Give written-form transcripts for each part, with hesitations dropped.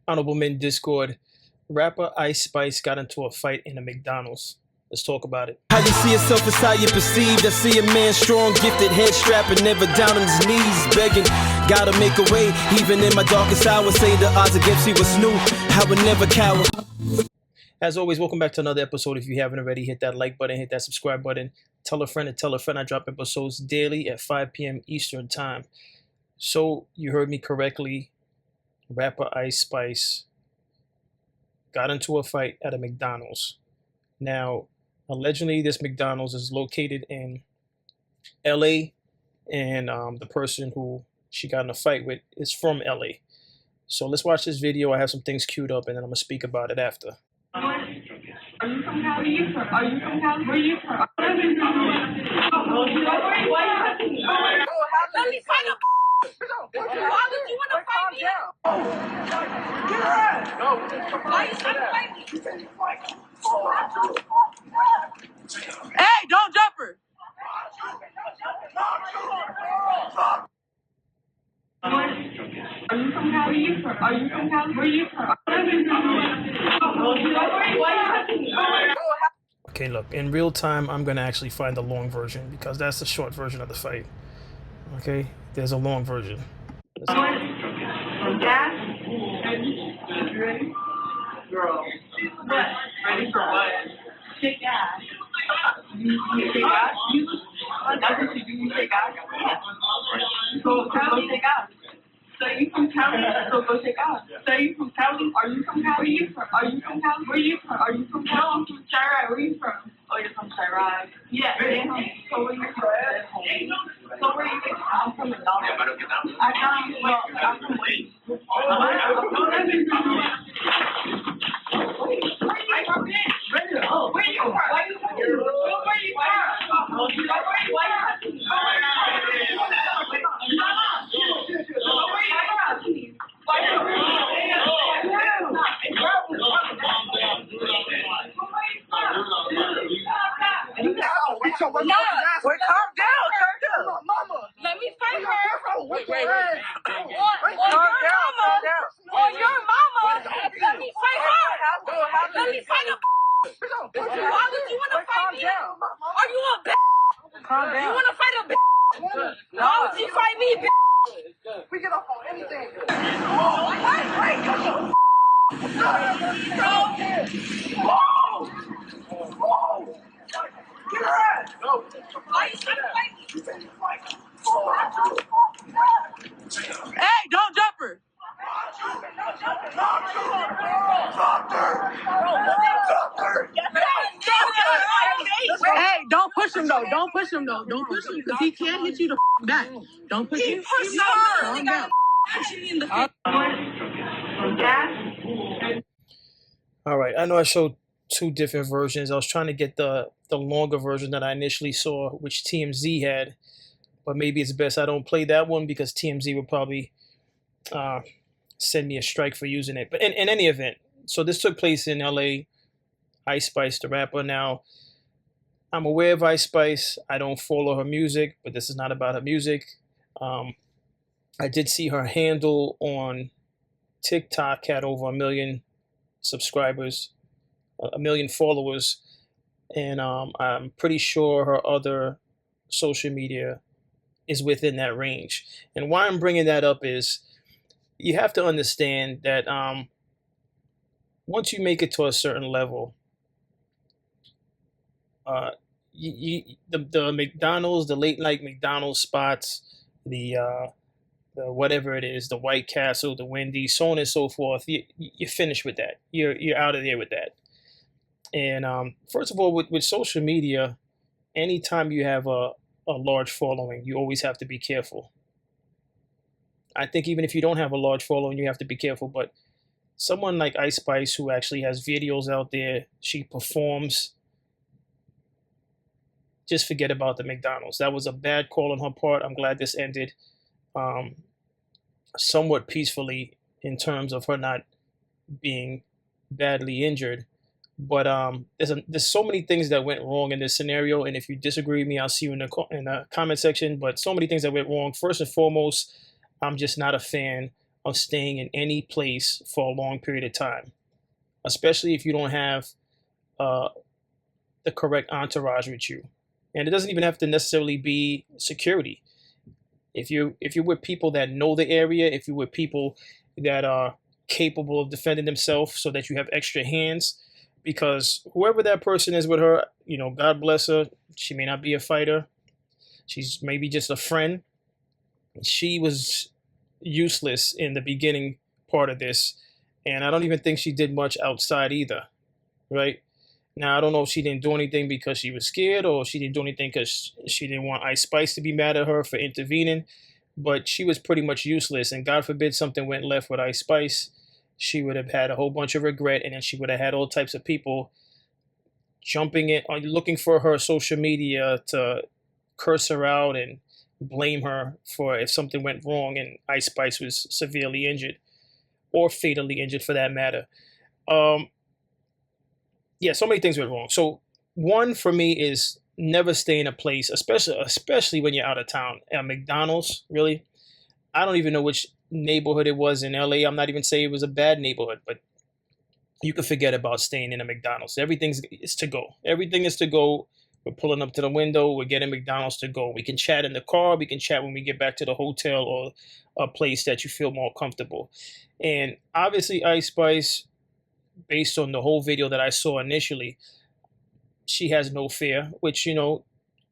Honorable Men Discord. Rapper Ice Spice got into a fight in a McDonald's. Let's talk about it. How you see yourself is how you perceived. I see a man strong, gifted, head strapping, never down on his knees, begging. Gotta make a way, even in my darkest hour. Say the odds against me was new. I would never cower. As always, welcome back to another episode. If you haven't already, hit that like button, hit that subscribe button. Tell a friend and tell a friend. I drop episodes daily at 5 p.m. Eastern Time. So you heard me correctly. Rapper Ice Spice got into a fight at a McDonald's. Now, allegedly, this McDonald's is located in LA, and the person who she got in a fight with is from LA. So let's watch this video. I have some things queued up, and then I'm going to speak about it after. Are you from Cali? Where are you from? Are you from Cali? Where are you from? Let me find a. Why would you want to fight me? Get her ass! Why are you trying to fight me? Hey, don't jump her! Are you from Cali? Where are you from? Are you from Cali? Where are you from? Okay, look, in real time, I'm going to actually find the long version because that's the short version of the fight. Okay, there's a long version. Gas? Ready? Girl. What? Ready for what? Take gas. You take gas? That's what you do, you take gas? So go take gas. So you from Cali? So go take gas. So you from Cali? Are you from Cali? Where are you from? Are you from Cali? Where are you from? Are you from Cali? I'm from Chirag. Where are you from? Oh, you're from Chirag. Yeah. So where are you from? So where are you from? I'm from McDonald's. I'm from Wayne. Let me fight her. Wait. On your mama. Let me fight her. Let me fight her. Why would you want to fight me? Are you a bitch? Calm down. You want to fight a bitch? Why would you fight me, bitch? We get off on anything. Get her ass. Why are you trying to fight me? Hey, don't jump her. Hey, don't push him though. Don't push him because he can't hit you the back. Don't push him. Calm down. All right, I know I showed two different versions. I was trying to get the longer version that I initially saw, which TMZ had, but maybe it's best I don't play that one because TMZ will probably send me a strike for using it. But in any event, so this took place in LA. Ice Spice, the rapper. Now, I'm aware of Ice Spice. I don't follow her music, but this is not about her music. I did see her handle on TikTok had over 1 million subscribers, 1 million followers, and I'm pretty sure her other social media is within that range. And why I'm bringing that up is you have to understand that once you make it to a certain level, the McDonald's, the late night McDonald's spots, the whatever it is, the White Castle, the Wendy's, so on and so forth, you're finished with that. You're out of there with that. And first of all, with social media, anytime you have a large following, you always have to be careful. I think even if you don't have a large following, you have to be careful. But someone like Ice Spice, who actually has videos out there, she performs, just forget about the McDonald's. That was a bad call on her part. I'm glad this ended somewhat peacefully in terms of her not being badly injured. But there's so many things that went wrong in this scenario. And if you disagree with me, I'll see you in the comment section. But so many things that went wrong. First and foremost, I'm just not a fan of staying in any place for a long period of time, especially if you don't have uh, the correct entourage with you. And it doesn't even have to necessarily be security. If you're with people that know the area, if you're with people that are capable of defending themselves, so that you have extra hands, because whoever that person is with her, God bless her. She may not be a fighter. She's maybe just a friend. She was useless in the beginning part of this, and I don't even think she did much outside either, right? Now, I don't know if she didn't do anything because she was scared, or she didn't do anything because she didn't want Ice Spice to be mad at her for intervening, but she was pretty much useless. And God forbid something went left with Ice Spice, she would have had a whole bunch of regret, and then she would have had all types of people jumping in, looking for her social media to curse her out and blame her for if something went wrong and Ice Spice was severely injured or fatally injured for that matter. Um, yeah, so many things went wrong. So one for me is never stay in a place, especially when you're out of town. At McDonald's, really, I don't even know which neighborhood it was in LA. I'm not even saying it was a bad neighborhood, but you can forget about staying in a McDonald's. Everything is to go. Everything is to go. We're pulling up to the window. We're getting McDonald's to go. We can chat in the car. We can chat when we get back to the hotel or a place that you feel more comfortable. And obviously, Ice Spice, based on the whole video that I saw initially, she has no fear, which,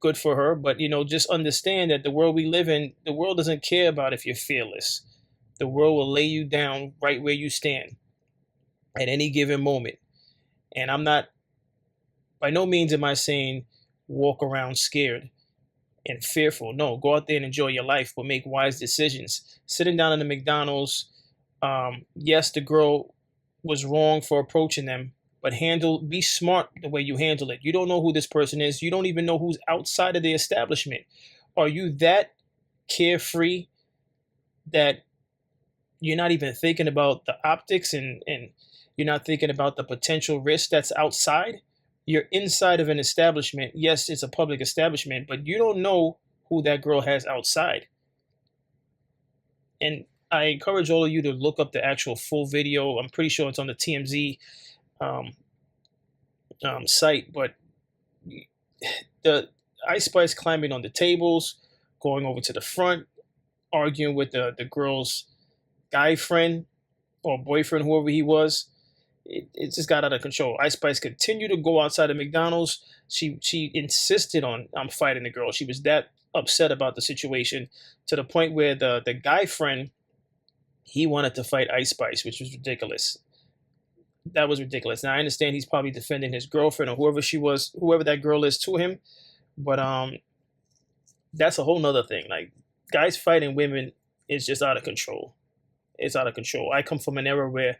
good for her. But, just understand that the world we live in, the world doesn't care about if you're fearless. The world will lay you down right where you stand at any given moment. And I'm not, by no means am I saying walk around scared and fearful. No, go out there and enjoy your life, but make wise decisions. Sitting down in the McDonald's, yes, the girl was wrong for approaching them, but be smart the way you handle it. You don't know who this person is. You don't even know who's outside of the establishment. Are you that carefree that you're not even thinking about the optics, and you're not thinking about the potential risk that's outside? You're inside of an establishment. Yes, it's a public establishment, but you don't know who that girl has outside. And I encourage all of you to look up the actual full video. I'm pretty sure it's on the TMZ site, but the Ice Spice climbing on the tables, going over to the front, arguing with the girl's guy friend or boyfriend, whoever he was. It just got out of control. Ice Spice continued to go outside of McDonald's. She insisted on fighting the girl. She was that upset about the situation, to the point where the guy friend, he wanted to fight Ice Spice, which was ridiculous. That was ridiculous. Now I understand he's probably defending his girlfriend or whoever that girl is to him, but that's a whole nother thing. Like, guys fighting women is just out of control. It's out of control. I come from an era where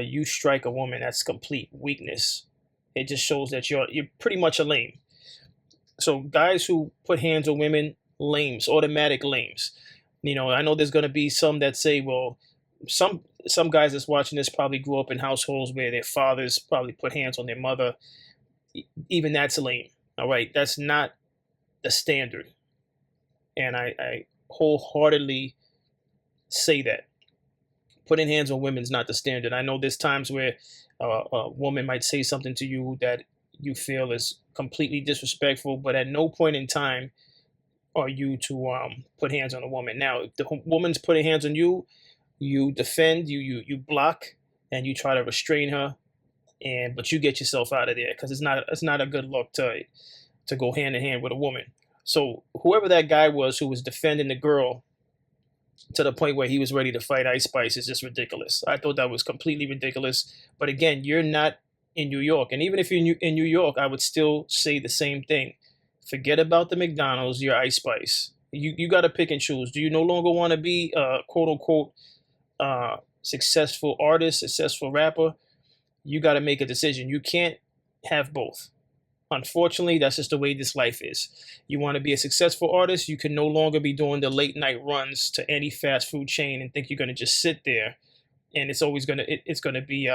you strike a woman, that's complete weakness. It just shows that you're pretty much a lame. So guys who put hands on women, lames, automatic lames. I know there's going to be some that say, well, some guys that's watching this probably grew up in households where their fathers probably put hands on their mother. Even that's lame. All right, that's not the standard. And I wholeheartedly say that. Putting hands on women is not the standard. I know there's times where a woman might say something to you that you feel is completely disrespectful, but at no point in time are you to put hands on a woman. Now, if the woman's putting hands on you, you defend, you block, and you try to restrain her, but you get yourself out of there, because it's not a good look to go hand in hand with a woman. So whoever that guy was who was defending the girl to the point where he was ready to fight Ice Spice is just ridiculous. I thought that was completely ridiculous. But again, you're not in New York. And even if you're in New York, I would still say the same thing. Forget about the McDonald's, you're Ice Spice. You got to pick and choose. Do you no longer want to be a quote-unquote successful artist, successful rapper? You got to make a decision. You can't have both. Unfortunately, that's just the way this life is. You want to be a successful artist, you can no longer be doing the late night runs to any fast food chain and think you're going to just sit there and it's going to be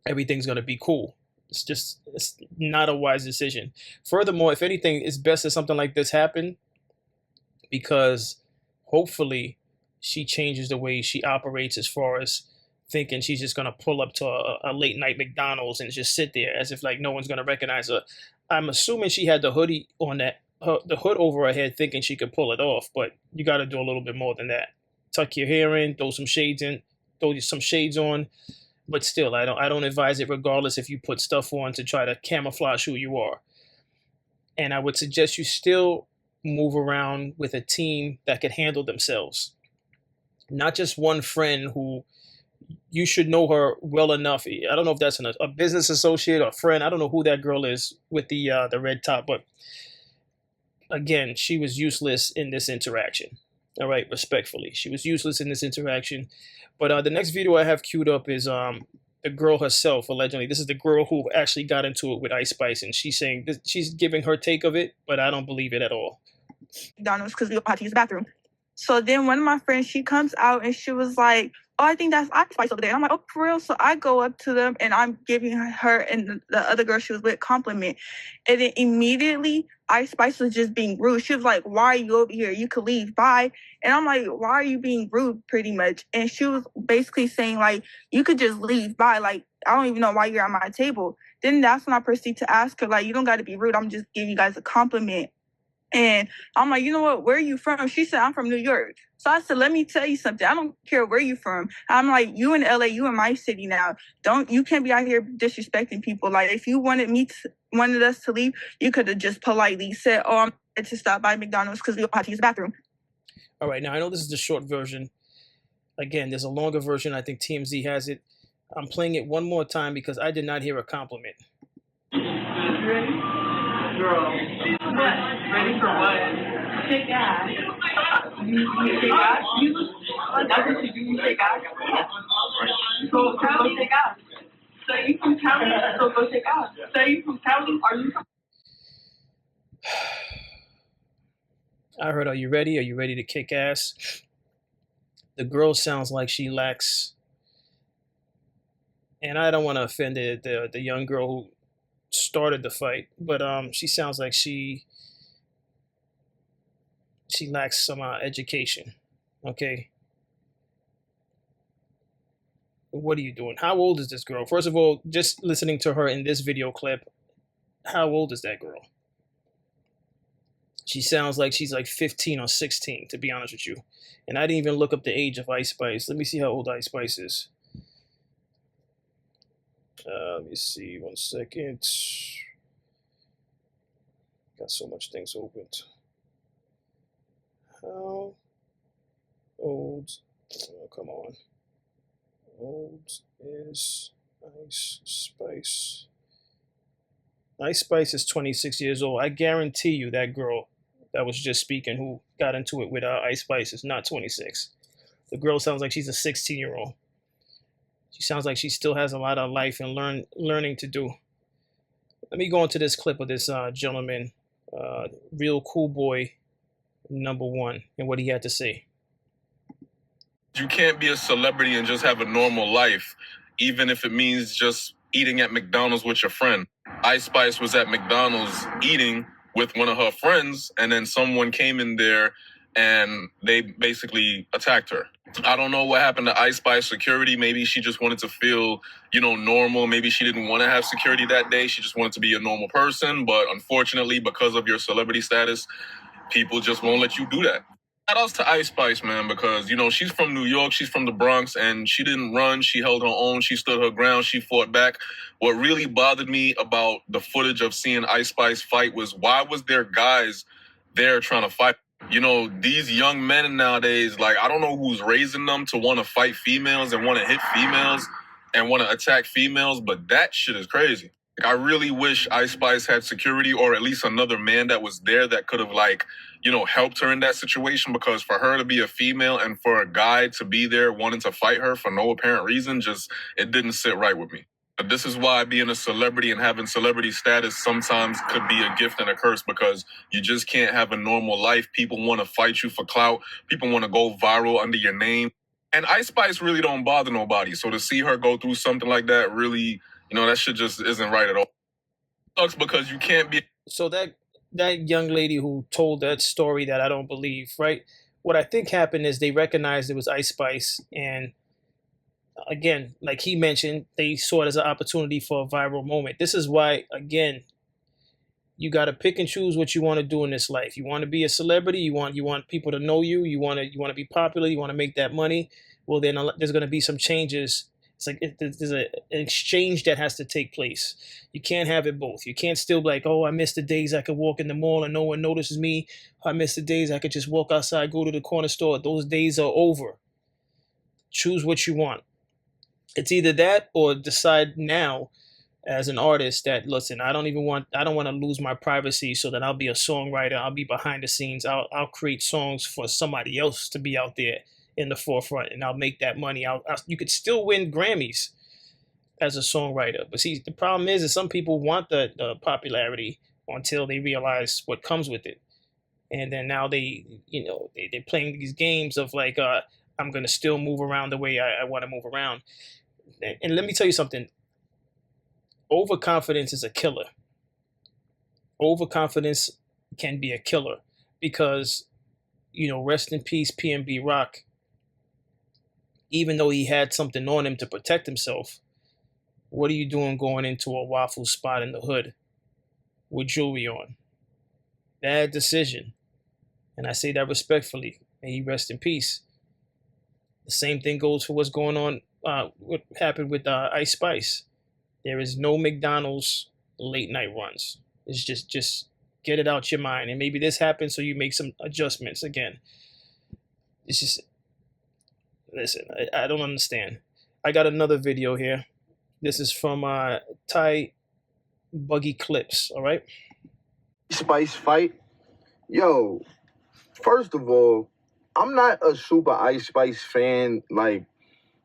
everything's going to be cool. It's not a wise decision. Furthermore, if anything, it's best that something like this happen, because hopefully she changes the way she operates as far as thinking she's just gonna pull up to a late night McDonald's and just sit there as if like no one's gonna recognize her. I'm assuming she had the hoodie on the hood over her head, thinking she could pull it off, but you got to do a little bit more than that. Tuck your hair in, throw some shades in, throw some shades on, but still, I don't advise it regardless if you put stuff on to try to camouflage who you are. And I would suggest you still move around with a team that can handle themselves, not just one friend who you should know her well enough. I don't know if that's a business associate or friend. I don't know who that girl is with the red top, but again, she was useless in this interaction. All right, respectfully, she was useless in this interaction. But the next video I have queued up is the girl herself. Allegedly, this is the girl who actually got into it with Ice Spice, and she's saying this, she's giving her take of it, but I don't believe it at all. McDonald's because we had to use the bathroom. So then one of my friends, she comes out and she was like, "Oh, I think that's Ice Spice over there." And I'm like, "Oh, for real?" So I go up to them and I'm giving her and the other girl she was with compliment. And then immediately Ice Spice was just being rude. She was like, "Why are you over here? You could leave. Bye." And I'm like, "Why are you being rude?" Pretty much. And she was basically saying like, "You could just leave. Bye. Like, I don't even know why you're at my table." Then that's when I proceed to ask her, like, "You don't got to be rude. I'm just giving you guys a compliment." And I'm like, "You know what? Where are you from?" She said, "I'm from New York." So I said, "Let me tell you something. I don't care where you're from." I'm like, "You in LA, you in my city now. You can't be out here disrespecting people. Like, if you wanted us to leave, you could have just politely said, 'Oh, I'm here to stop by McDonald's because we have to use the bathroom.'" All right, now I know this is the short version. Again, there's a longer version. I think TMZ has it. I'm playing it one more time because I did not hear a compliment. Ready? Girl. What? Ready for what? Shake ass. You shake ass? That's what you do, you shake ass? So go shake ass. So you from Cali? So go shake ass. So you from Cali? Are you from... I heard, "Are you ready? Are you ready to kick ass?" The girl sounds like she lacks, and I don't want to offend the young girl who started the fight, but she sounds like she lacks some education. Okay, what are you doing? How old is this girl? First of all, just listening to her in this video clip, how old is that girl? She sounds like she's like 15 or 16, to be honest with you. And I didn't even look up the age of Ice Spice. Let me see how old Ice Spice is. Let me see, 1 second. Got so much things opened. How old? Oh, come on. Old is Ice Spice? Ice Spice is 26 years old. I guarantee you that girl that was just speaking who got into it with Ice Spice is not 26. The girl sounds like she's a 16-year-old. She sounds like she still has a lot of life and learning to do. Let me go into this clip of this gentleman, Real Cool Boy #1, and what he had to say. You can't be a celebrity and just have a normal life, even if it means just eating at McDonald's with your friend. Ice Spice was at McDonald's eating with one of her friends, and then someone came in there and they basically attacked her. I don't know what happened to Ice Spice security. Maybe she just wanted to feel, normal. Maybe she didn't want to have security that day. She just wanted to be a normal person. But unfortunately, because of your celebrity status, people just won't let you do that. Shout outs to Ice Spice, man, because, she's from New York, she's from the Bronx, and she didn't run, she held her own, she stood her ground, she fought back. What really bothered me about the footage of seeing Ice Spice fight was, why was there guys there trying to fight? These young men nowadays, I don't know who's raising them to want to fight females and want to hit females and want to attack females, but that shit is crazy. I really wish Ice Spice had security, or at least another man that was there that could have, helped her in that situation, because for her to be a female and for a guy to be there wanting to fight her for no apparent reason, it didn't sit right with me. But this is why being a celebrity and having celebrity status sometimes could be a gift and a curse, because you just can't have a normal life. People want to fight you for clout. People want to go viral under your name. And Ice Spice really don't bother nobody. So to see her go through something like that really... that shit just isn't right at all. It sucks because you can't be... So that young lady who told that story that I don't believe, right? what I think happened is they recognized it was Ice Spice, and again, like he mentioned, they saw it as an opportunity for a viral moment. This is why, again, you got to pick and choose what you want to do in this life. You want to be a celebrity. You want people to know you. You want to be popular. You want to make that money. Well, then there's going to be some changes. It's like there's an exchange that has to take place. You can't have it both. You can't still be like, oh, I miss the days I could walk in the mall and no one notices me. I miss the days I could just walk outside, go to the corner store. Those days are over. Choose what you want. It's either that or decide now as an artist that, listen, I don't want to lose my privacy, so that I'll be a songwriter. I'll be behind the scenes. I'll create songs for somebody else to be out there in the forefront, and I'll make that money. You could still win Grammys as a songwriter, but see, the problem is some people want the popularity until they realize what comes with it, and then now they're playing these games of like, I'm gonna still move around the way I want to move around. And let me tell you something. Overconfidence is a killer. Overconfidence can be a killer because, rest in peace, PNB Rock. Even though he had something on him to protect himself, what are you doing going into a waffle spot in the hood with jewelry on? Bad decision. And I say that respectfully. May he rest in peace. The same thing goes for what's going on, what happened with Ice Spice. There is no McDonald's late night runs. It's just get it out your mind. And maybe this happens, so you make some adjustments again. It's just, listen, I don't understand. I got another video here. This is from Ty Buggy Clips, all right? Spice fight. Yo, first of all, I'm not a super Ice Spice fan. Like,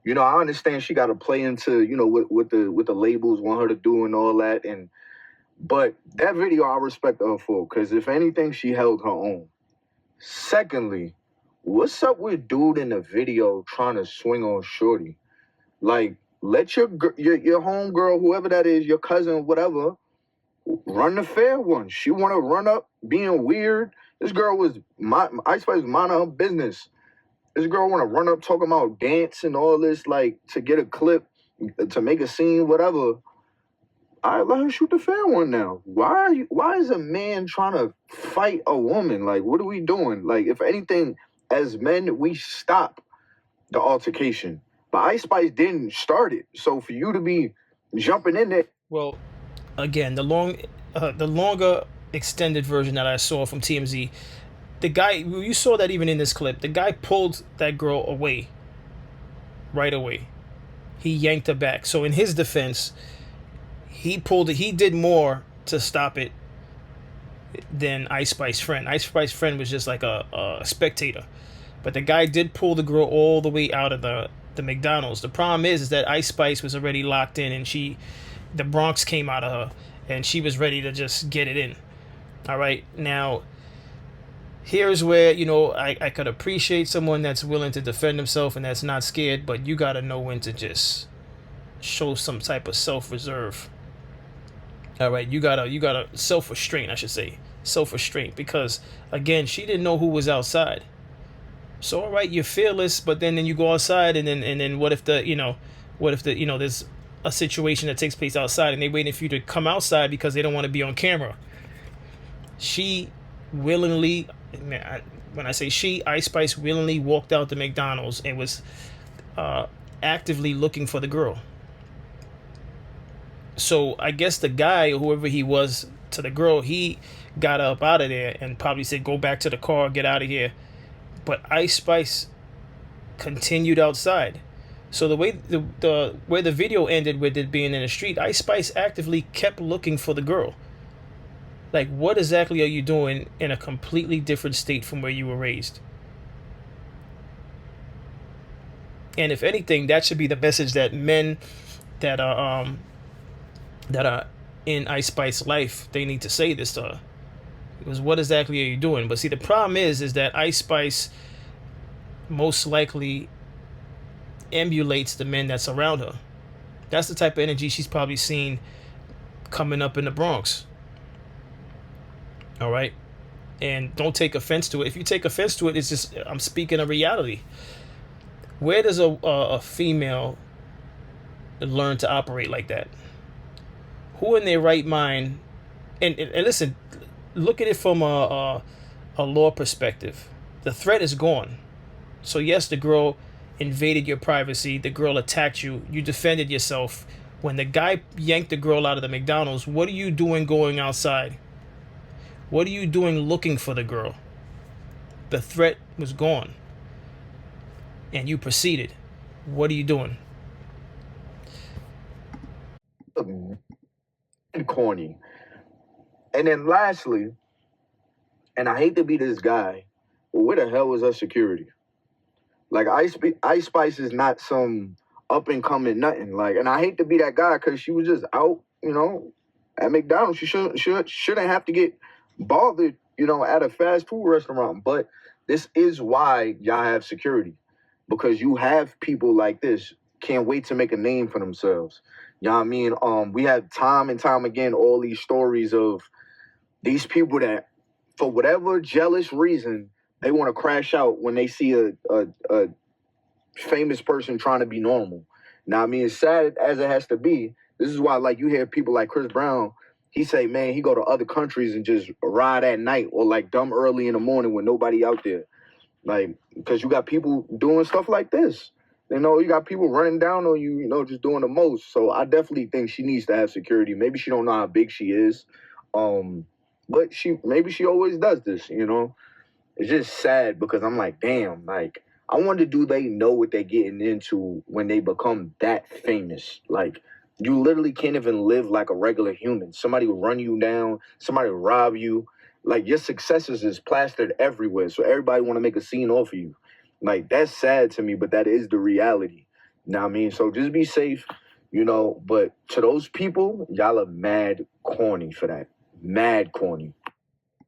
I understand she got to play into, what the labels want her to do and all that. But that video I respect her for, because if anything, she held her own. Secondly, what's up with dude in the video trying to swing on shorty? Like, let your homegirl, whoever that is, your cousin, whatever, run the fair one. She want to run up being weird. This girl was, Ice Spice was minding her business. This girl want to run up talking about dance and all this, like, to get a clip, to make a scene, whatever. All right, let her shoot the fair one now. Why is a man trying to fight a woman? Like, what are we doing? Like, if anything, as men, we stop the altercation. But Ice Spice didn't start it. So for you to be jumping in there. Well, again, the longer extended version that I saw from TMZ, the guy, you saw that even in this clip, the guy pulled that girl away right away. He yanked her back. So in his defense, he did more to stop it than Ice Spice friend. Ice Spice friend was just like a spectator. But the guy did pull the girl all the way out of the McDonald's. The problem is that Ice Spice was already locked in, and the Bronx came out of her, and she was ready to just get it in. All right, now here's where, I could appreciate someone that's willing to defend himself and that's not scared, but you got to know when to just show some type of self-reserve. All right, you gotta self-restraint, I should say. Self-restraint, because, again, she didn't know who was outside. So, all right, you're fearless, but then you go outside, and then what if there's a situation that takes place outside, and they're waiting for you to come outside because they don't want to be on camera. She willingly, when I say she, Ice Spice willingly walked out to McDonald's and was actively looking for the girl. So I guess the guy, whoever he was to the girl, he got up out of there and probably said, go back to the car, get out of here. But Ice Spice continued outside. So the way where the video ended with it being in the street, Ice Spice actively kept looking for the girl. Like, what exactly are you doing in a completely different state from where you were raised? And if anything, that should be the message that men that are in Ice Spice's life, they need to say this to her. Because what exactly are you doing? But see, the problem is that Ice Spice most likely emulates the men that's around her. That's the type of energy she's probably seen coming up in the Bronx. All right. And don't take offense to it. If you take offense to it, it's just, I'm speaking of reality. Where does a female learn to operate like that? Who in their right mind? And listen, look at it from a law perspective. The threat is gone. So yes, the girl invaded your privacy. The girl attacked you. You defended yourself. When the guy yanked the girl out of the McDonald's, what are you doing going outside? What are you doing looking for the girl? The threat was gone. And you proceeded. What are you doing? And corny. And then lastly, and I hate to be this guy, but where the hell was her security? Like Ice Spice is not some up and coming nothing. Like, and I hate to be that guy because she was just out, at McDonald's. She shouldn't have to get bothered, at a fast food restaurant. But this is why y'all have security, because you have people like this can't wait to make a name for themselves. You know what I mean? We have time and time again all these stories of these people that, for whatever jealous reason, they want to crash out when they see a famous person trying to be normal. Now, I mean, as sad as it has to be, this is why, like, you hear people like Chris Brown, he say, man, he go to other countries and just ride at night or, like, dumb early in the morning with nobody out there. Like, because you got people doing stuff like this. You got people running down on you, just doing the most. So I definitely think she needs to have security. Maybe she don't know how big she is. But maybe she always does this, It's just sad because I'm like, damn, like, I wonder, do they know what they're getting into when they become that famous? Like, you literally can't even live like a regular human. Somebody will run you down, somebody will rob you. Like, your successes is plastered everywhere, so everybody want to make a scene off of you. Like, that's sad to me, but that is the reality. You know what I mean? So just be safe, but to those people, y'all are mad corny for that. Mad corny.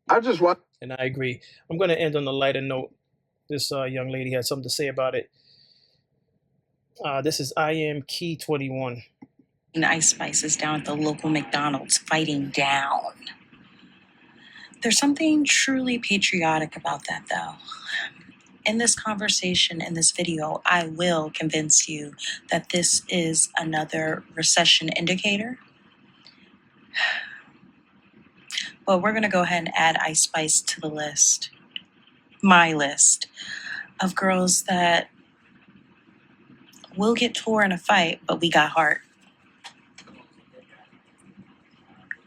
I just want. And I agree. I'm going to end on a lighter note. This young lady had something to say about it. This is I Am Key 21. And Ice Spice is down at the local McDonald's fighting down. There's something truly patriotic about that, though. In this conversation, in this video, I will convince you that this is another recession indicator. Well, we're going to go ahead and add Ice Spice to the list. My list of girls that will get tore in a fight, but we got heart.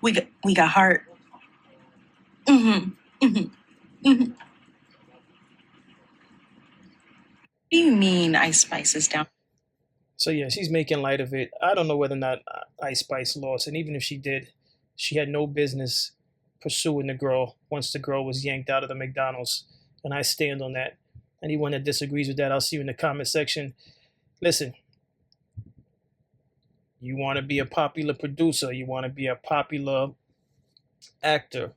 We got heart. What do you mean Ice Spice is down? So yeah, she's making light of it. I don't know whether or not Ice Spice lost, and even if she did, she had no business pursuing the girl once the girl was yanked out of the McDonald's, and I stand on that. Anyone that disagrees with that, I'll see you in the comment section. Listen, you want to be a popular producer, you want to be a popular actor,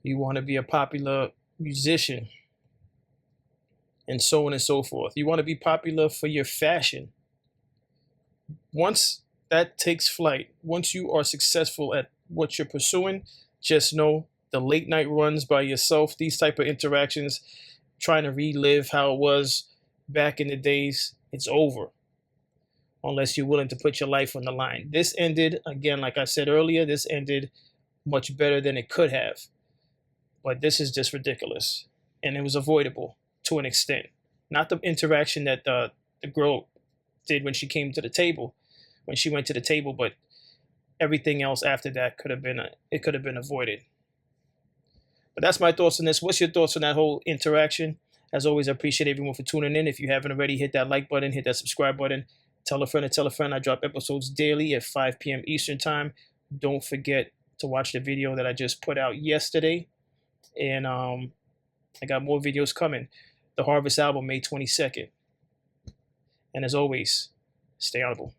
you want to be a popular musician, and so on and so forth. You want to be popular for your fashion. Once that takes flight, once you are successful at what you're pursuing, just know the late night runs by yourself, these type of interactions, trying to relive how it was back in the days, it's over. Unless you're willing to put your life on the line. This ended, again, like I said earlier, this ended much better than it could have. But this is just ridiculous. And it was avoidable to an extent. Not the interaction that the girl did when she came to the table, when she went to the table, but everything else after that could have been avoided. But that's my thoughts on this. What's your thoughts on that whole interaction? As always, I appreciate everyone for tuning in. If you haven't already, hit that like button, hit that subscribe button. Tell a friend and tell a friend. I drop episodes daily at 5 p.m. Eastern time. Don't forget to watch the video that I just put out yesterday. And I got more videos coming. The Harvest album, May 22nd. And as always, stay honorable.